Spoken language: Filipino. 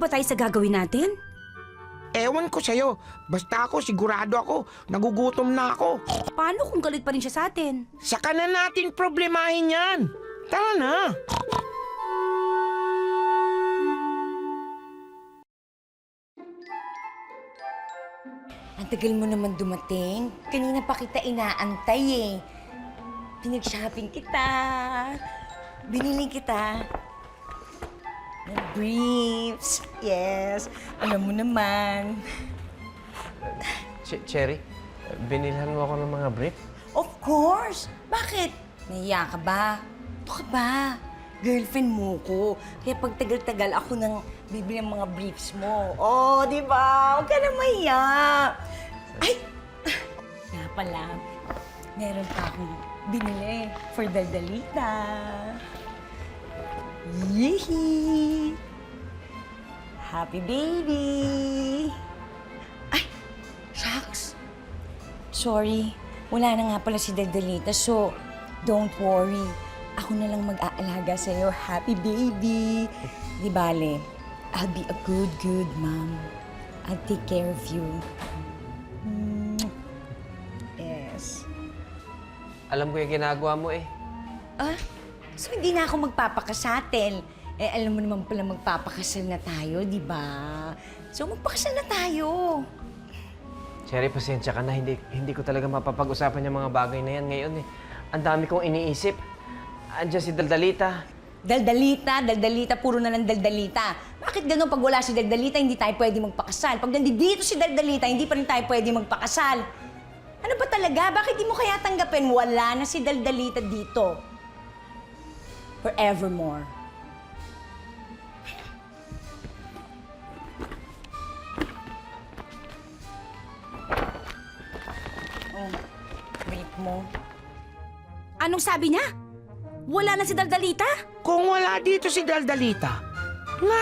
ba tayo sa gagawin natin? Ewan ko sa'yo. Basta ako, sigurado ako. Nagugutom na ako. Paano kung galit pa rin siya sa atin? Saka na natin problemahin yan. Tara na. Ang tagal mo naman dumating. Kanina pa kita inaantay eh. Pinag-shopping kita. Binili kita ng briefs. Yes, alam mo naman. Cherry, binilhan mo ako ng mga brief? Of course! Bakit? Nahiya ka ba? Ito ka ba? Girlfriend mo ko. Kaya pag tagal-tagal ako nang bibili ng mga briefs mo. Oh, di ba? Huwag ka na mahiya. Ay! Nga pala, meron pa akong binili for Daldalita. Yee! Happy baby! Ay! Shucks! Sorry, wala na nga pala si Daldalita, so don't worry. Ako na lang mag-aalaga sa iyo, happy baby. Di bale, I'll be a good mom. I'll take care of you. Yes. Alam ko yung ginagawa mo eh. Ah, so hindi na ako magpapakasal. Eh, alam mo naman pala magpapakasal na tayo, di ba? So magpakasal na tayo. Cherry, pasensya ka na. Hindi ko talaga mapapag-usapan yung mga bagay na yan ngayon eh. Ang dami kong iniisip. Andiyan si Daldalita. Daldalita, puro na lang Daldalita. Bakit ganun pag wala si Daldalita, hindi tayo pwede magpakasal? Pag nandito si Daldalita, hindi pa rin tayo pwede magpakasal. Ano ba talaga? Bakit di mo kaya tanggapin? Wala na si Daldalita dito. Forevermore. Oh, brief mo. Anong sabi niya? Wala na si Daldalita? Kung wala dito si Daldalita,